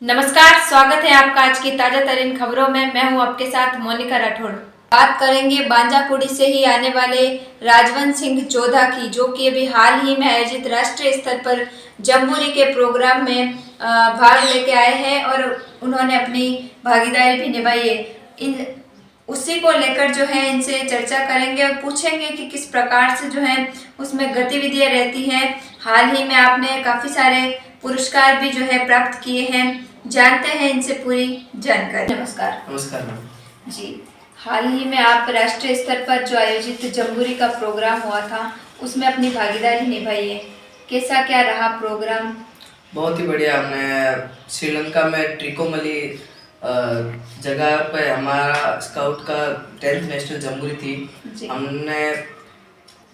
नमस्कार, स्वागत है आपका आज की ताजा तरीन खबरों में। मैं हूं आपके साथ मोनिका राठौड़। बात करेंगे बांजाकुड़ी से ही आने वाले राजवंत सिंह चोधा की, जो कि अभी हाल ही में आयोजित राष्ट्रीय स्तर पर जम्बूरी के प्रोग्राम में भाग लेके आए हैं और उन्होंने अपनी भागीदारी भी निभाई है। इन उसी को लेकर जो है इनसे चर्चा करेंगे और पूछेंगे कि किस प्रकार से जो है उसमें गतिविधियां रहती हैं। हाल ही में आपने काफी सारे पुरस्कार भी जो है प्राप्त किए हैं। जानते हैं इनसे पूरी जानकारी। नमस्कार। नमस्कार मैम। जी, हाल ही में आप राष्ट्रीय स्तर पर जो आयोजित जम्बूरी का प्रोग्राम हुआ था उसमें अपनी भागीदारी निभाई है। कैसा क्या रहा प्रोग्राम? बहुत ही बढ़िया। हमने श्रीलंका में ट्रिकोमली जगह पे हमारा स्काउट का 10th नेशनल जम्बूरी थी। हमने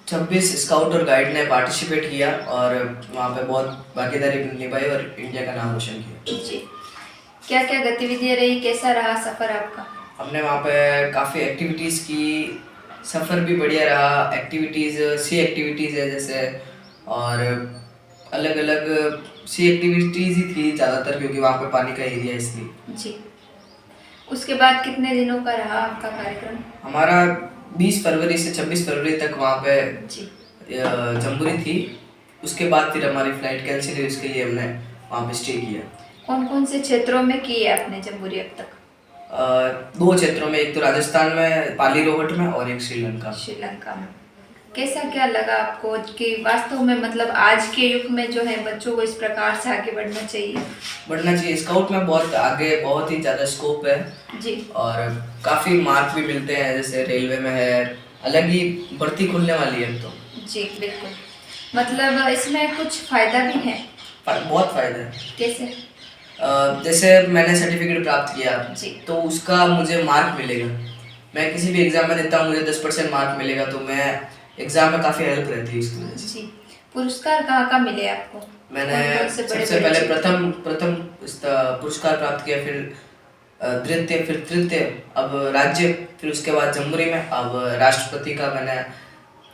26 स्काउट और गाइड ने पार्टिसिपेट किया और वहाँ पे बहुत भागीदारी निभाई और इंडिया का नाम रोशन किया। जी, क्या क्या गतिविधियां रही, कैसा रहा सफर आपका? हमने वहाँ पे काफ़ी एक्टिविटीज़ की। सफ़र भी बढ़िया रहा। एक्टिविटीज़ सी एक्टिविटीज़ है जैसे, और अलग अलग सी एक्टिविटीज़ ही थी ज़्यादातर, क्योंकि वहाँ पे पानी का एरिया है इसलिए। जी, उसके बाद कितने दिनों का रहा आपका कार्यक्रम? हमारा 20 फरवरी से 26 फरवरी तक वहाँ पे जी जम्बूरी थी। उसके बाद फिर हमारी फ़्लाइट कैंसिल हुई, उसके लिए हमने वहाँ पे स्टे किया। कौन कौन से क्षेत्रों में की है आपने जम्बूरी अब तक? 2 क्षेत्रों में, एक तो राजस्थान में पाली रोहट में और एक श्रीलंका में। कैसा क्या लगा आपको कि वास्तव में मतलब आज के युग में जो है बच्चों को इस प्रकार से आगे बढ़ना चाहिए? स्काउट में बहुत आगे, बहुत ही ज़्यादा स्कोप है जी, और काफ़ी मार्क भी मिलते हैं। जैसे रेलवे में है, अलग ही भर्ती खुलने वाली है तो। जी बिल्कुल, मतलब इसमें कुछ फायदा भी है? बहुत फायदा है। कैसे? जैसे मैंने सर्टिफिकेट प्राप्त किया जी, तो उसका मुझे मार्क मिलेगा। मैं किसी भी एग्ज़ाम में देता हूँ, मुझे 10% मार्क मिलेगा, तो मैं एग्ज़ाम में काफ़ी हेल्प रहती है इसकी वजह से। जी, पुरस्कार कहाँ का मिले आपको? मैंने कौन से सबसे पहले प्रथम पुरस्कार प्राप्त किया, फिर द्वितीय, फिर तृतीय, अब राज्य, फिर उसके बाद जम्बूरी में, अब राष्ट्रपति का मैंने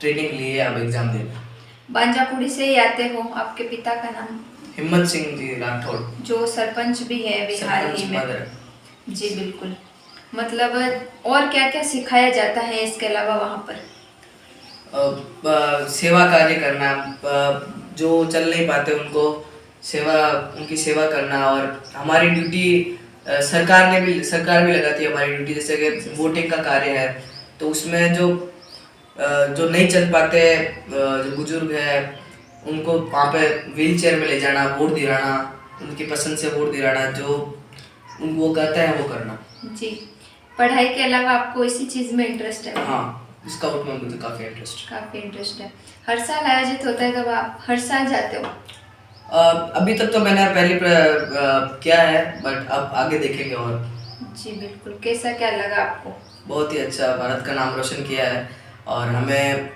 ट्रेनिंग ली है, अब एग्ज़ाम देना। बांजाकुड़ी से ही आते हो? आपके पिता का नाम? हिम्मत सिंह जी राठौड़, जो सरपंच भी है अभी हाल ही में। मदर। जी बिल्कुल, मतलब और क्या क्या सिखाया जाता है इसके अलावा वहाँ पर? सेवा कार्य करना, जो चल नहीं पाते उनको उनकी सेवा करना, और हमारी ड्यूटी सरकार भी लगाती है हमारी ड्यूटी। जैसे कि वोटिंग का कार्य है तो उसमें जो नहीं चल पाते, जो बुजुर्ग है, उनको वहाँ पे व्हील चेयर में ले जाना, वोट दिलाना, उनकी पसंद से वोट दिलाना, जो वो कहते हैं वो करना। जी, पढ़ाई के अलावा आपको इसी चीज़ में इंटरेस्ट है? हाँ, स्काउट में मुझे काफ़ी इंटरेस्ट है। हर साल आयोजित होता है, तब आप हर साल जाते हो? अभी तक तो मैंने पहले किया है, बट अब आगे देखेंगे। और जी बिल्कुल, कैसा क्या लगा आपको? बहुत ही अच्छा, भारत का नाम रोशन किया है और हमें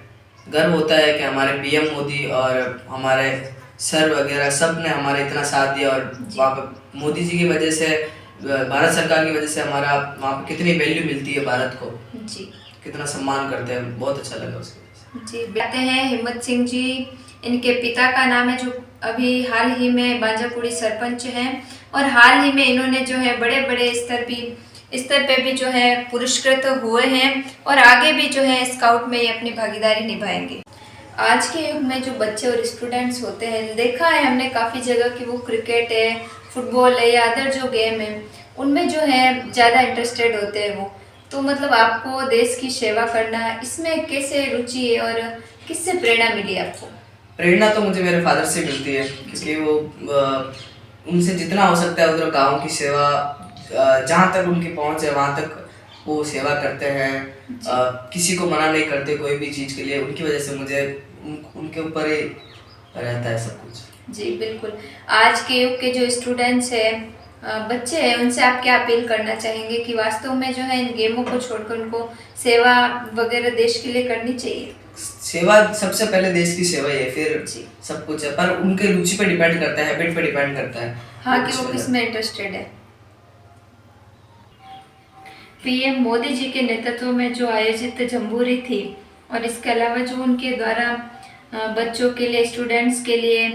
गर्व होता है कि हमारे पीएम मोदी और हमारे सर वगैरह सब ने हमारा इतना साथ दिया, और वहाँ पर मोदी जी की वजह से, भारत सरकार की वजह से हमारा वहाँ पर कितनी वैल्यू मिलती है भारत को। जी, कितना सम्मान करते हैं, बहुत अच्छा लगा उसकी वजह से। जी बताते हैं हिम्मत सिंह जी, इनके पिता का नाम है, जो अभी हाल ही में बांजाकुड़ी सरपंच हैं और हाल ही में इन्होंने जो है बड़े बड़े स्तर पे भी जो है पुरस्कृत हुए हैं और आगे भी जो है स्काउट में ये अपनी भागीदारी निभाएंगे। आज के युग में जो बच्चे और स्टूडेंट्स होते हैं, देखा है हमने काफ़ी जगह कि वो क्रिकेट है, फुटबॉल है या अदर जो गेम है उनमें जो है ज़्यादा इंटरेस्टेड होते हैं वो। तो मतलब आपको देश की सेवा करना, इसमें कैसे रुचि है और किससे प्रेरणा मिली आपको? प्रेरणा तो मुझे मेरे फादर से मिलती है, क्योंकि वो उनसे जितना हो सकता है उधर गांव की सेवा, जहाँ तक उनकी पहुँच है वहाँ तक वो सेवा करते हैं। किसी को मना नहीं करते कोई भी चीज़ के लिए। उनकी वजह से मुझे उनके ऊपर ही रहता है सब कुछ। जी बिल्कुल, आज के युग के जो स्टूडेंट्स हैं, बच्चे हैं, उनसे आप क्या अपील करना चाहेंगे कि वास्तव में जो है इन गेमों को छोड़कर उनको सेवा वगैरह देश के लिए करनी चाहिए? सेवा सबसे पहले देश की सेवा ही है, फिर सब कुछ है, पर उनके रुचि पे डिपेंड करता है, हैबिट पे डिपेंड करता है। हाँ, कि वो किस में इंटरेस्टेड है। पीएम मोदी जी के नेतृत्व में जो आयोजित जम्बूरी थी और इसके अलावा जो उनके द्वारा बच्चों के लिए, स्टूडेंट्स के लिए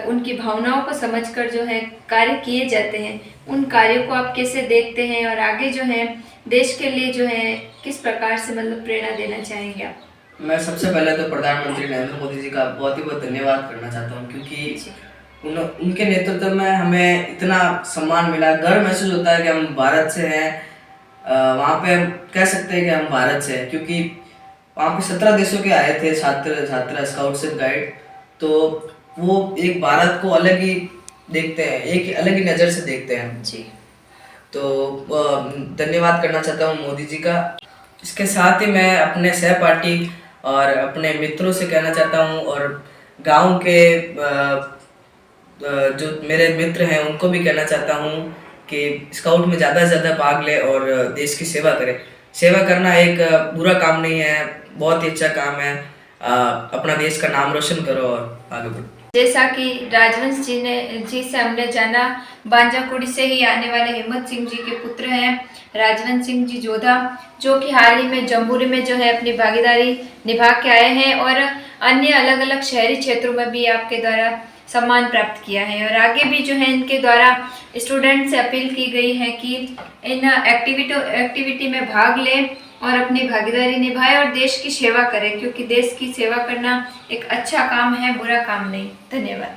उनकी भावनाओं को समझकर जो है कार्य किए जाते हैं, उन कार्यों को आप कैसे देखते हैं और आगे जो है देश के लिए जो है किस प्रकार से मतलब प्रेरणा देना चाहेंगे आप? मैं सबसे पहले तो प्रधानमंत्री नरेंद्र मोदी जी का बहुत ही बहुत धन्यवाद करना चाहता हूँ, क्योंकि उनके नेतृत्व में हमें इतना सम्मान मिला, गर्व महसूस होता है कि हम भारत से हैं। वहाँ पे हम कह सकते हैं कि हम भारत से हैं, क्योंकि वहाँ पे 17 देशों के आए थे छात्र स्काउट्स एंड गाइड, तो वो एक भारत को अलग ही देखते हैं, एक अलग ही नज़र से देखते हैं जी। तो धन्यवाद करना चाहता हूँ मोदी जी का। इसके साथ ही मैं अपने सहपाठी और अपने मित्रों से कहना चाहता हूँ, और गांव के जो मेरे मित्र हैं उनको भी कहना चाहता हूँ कि स्काउट में ज़्यादा से ज़्यादा भाग ले और देश की सेवा करें। सेवा करना एक बुरा काम नहीं है, बहुत ही अच्छा काम है। अपना देश का नाम रोशन करो और आगे बढ़ो। जैसा कि राजवंश जी से हमने जाना, बांजाकुड़ी से ही आने वाले हिम्मत सिंह जी के पुत्र हैं राजवंश सिंह जी जोधा, जो कि हाल ही में जम्बूरी में जो है अपनी भागीदारी निभा के आए हैं और अन्य अलग अलग शहरी क्षेत्रों में भी आपके द्वारा सम्मान प्राप्त किया है। और आगे भी जो है इनके द्वारा स्टूडेंट से अपील की गई है कि इन एक्टिविटी में भाग लें और अपनी भागीदारी निभाए और देश की सेवा करें, क्योंकि देश की सेवा करना एक अच्छा काम है, बुरा काम नहीं। धन्यवाद।